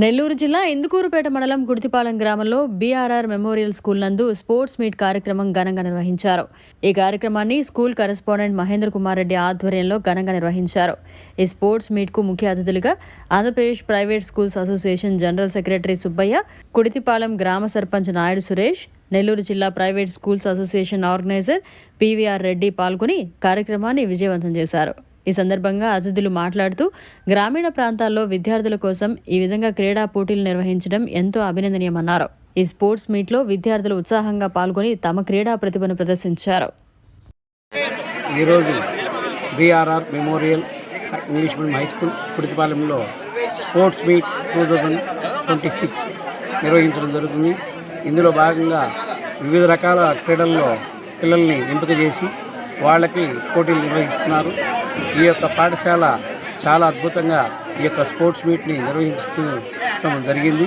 నెల్లూరు జిల్లా ఇందుకూరుపేట మండలం గుడితిపాలెం గ్రామంలో బీఆర్ఆర్ మెమోరియల్ స్కూల్ నందు స్పోర్ట్స్ మీట్ కార్యక్రమం ఘనంగా నిర్వహించారు. ఈ కార్యక్రమాన్ని స్కూల్ కరెస్పాండెంట్ మహేంద్ర కుమార్ రెడ్డి ఆధ్వర్యంలో ఘనంగా నిర్వహించారు. ఈ స్పోర్ట్స్ మీట్ కు ముఖ్య అతిథులుగా Andhra Pradesh private schools association general secretary Subbaiah, Guditipalem గ్రామ సర్పంచ్ నాయుడు సురేష్, నెల్లూరు జిల్లా private schools association organiser PVR Reddy పాల్గొని కార్యక్రమాన్ని విజయవంతం చేశారు. ఈ సందర్భంగా అతిథులు మాట్లాడుతూ గ్రామీణ ప్రాంతాల్లో విద్యార్థుల కోసం ఈ విధంగా క్రీడా పోటీలు నిర్వహించడం ఎంతో అభినందనీయమన్నారు. ఈ స్పోర్ట్స్ మీట్లో విద్యార్థులు ఉత్సాహంగా పాల్గొని తమ క్రీడా ప్రతిభను ప్రదర్శించారు. ఈరోజు BRR memorial English medium high school గుడితిపాలెంలో స్పోర్ట్స్ మీట్ 2026 నిర్వహించడం జరుగుతుంది. ఇందులో భాగంగా వివిధ రకాల క్రీడల్లో పిల్లల్ని ఎంపిక చేసి వాళ్ళకి పోటీలు నిర్వహిస్తున్నారు. ఈ యొక్క పాఠశాల చాలా అద్భుతంగా ఈ యొక్క స్పోర్ట్స్ మీట్ని నిర్వహించడం జరిగింది.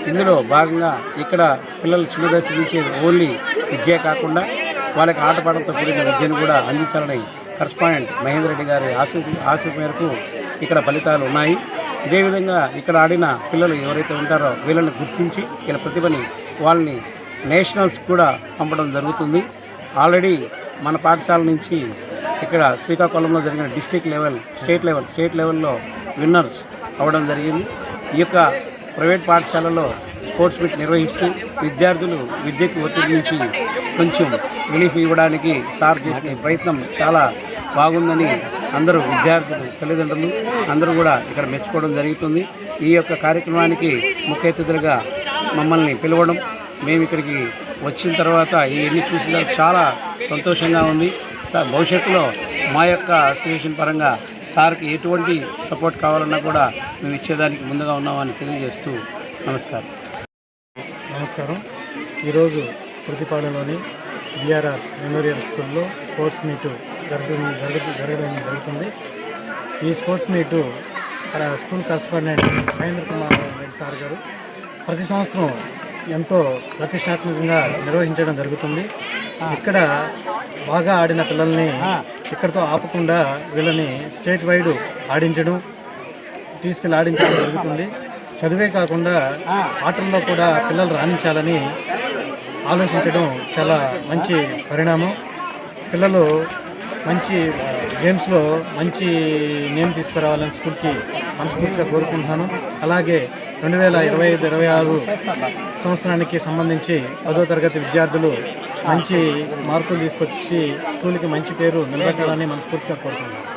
ఇందులో భాగంగా ఇక్కడ పిల్లలు చిన్న దశ నుంచి ఓన్లీ విద్య కాకుండా వాళ్ళకి ఆటపాటలతో కూడిన విద్యను కూడా అందించాలని కరెస్పాండెంట్ మహేందర్ రెడ్డి గారి ఆశ మేరకు ఇక్కడ ఫలితాలు ఉన్నాయి. ఇదే విధంగా ఇక్కడ ఆడిన పిల్లలు ఎవరైతే ఉంటారో వీళ్ళని గుర్తించి వీళ్ళ ప్రతిభని వాళ్ళని నేషనల్స్ కూడా పంపడం జరుగుతుంది. ఆల్రెడీ మన పాఠశాల నుంచి ఇక్కడ శ్రీకాకుళంలో జరిగిన డిస్ట్రిక్ట్ లెవెల్, స్టేట్ లెవెల్లో విన్నర్స్ అవ్వడం జరిగింది. ఈ యొక్క ప్రైవేట్ పాఠశాలలో స్పోర్ట్స్ మీట్ నిర్వహిస్తూ విద్యార్థులు విద్యకు ఒత్తిడి నుంచి కొంచెం రిలీఫ్ ఇవ్వడానికి సార్ చేసిన ప్రయత్నం చాలా బాగుందని అందరూ విద్యార్థులు, తల్లిదండ్రులు అందరూ కూడా ఇక్కడ మెచ్చుకోవడం జరుగుతుంది. ఈ యొక్క కార్యక్రమానికి ముఖ్య అతిథులుగా మమ్మల్ని పిలవడం, మేము ఇక్కడికి వచ్చిన తర్వాత ఇవన్నీ చూసిన చాలా సంతోషంగా ఉంది. సార్ భవిష్యత్తులో మా యొక్క అసోసియేషన్ పరంగా సార్కి ఎటువంటి సపోర్ట్ కావాలన్నా కూడా మేము ఇచ్చేదానికి ముందుగా ఉన్నామని తెలియజేస్తూ నమస్కారం. ఈరోజు గుడితిపాలెంలోని బీఆర్ఆర్ మెమోరియల్ స్కూల్లో స్పోర్ట్స్ మీటు జరగడం జరుగుతుంది. ఈ sports meet school correspondent Mahendra Kumar Reddy sir గారు ప్రతి సంవత్సరం ఎంతో ప్రతిష్టాత్మకంగా నిర్వహించడం జరుగుతుంది. ఇక్కడ బాగా ఆడిన పిల్లల్ని ఇక్కడితో ఆపకుండా వీళ్ళని స్టేట్ వైడ్ తీసుకెళ్ళి ఆడించడం జరుగుతుంది. చదివే కాకుండా ఆటల్లో కూడా పిల్లలు రాణించాలని ఆలోచించడం చాలా మంచి పరిణామం. పిల్లలు మంచి గేమ్స్లో మంచి నేమ్ తీసుకురావాలని స్కూల్కి మనస్ఫూర్తిగా కోరుకుంటున్నాను. అలాగే 2025-26 సంవత్సరానికి సంబంధించి 10వ తరగతి విద్యార్థులు మంచి మార్కులు తీసుకొచ్చి స్కూల్కి మంచి పేరు నిలబెట్టాలని మనస్ఫూర్తిగా కోరుకుంటున్నాను.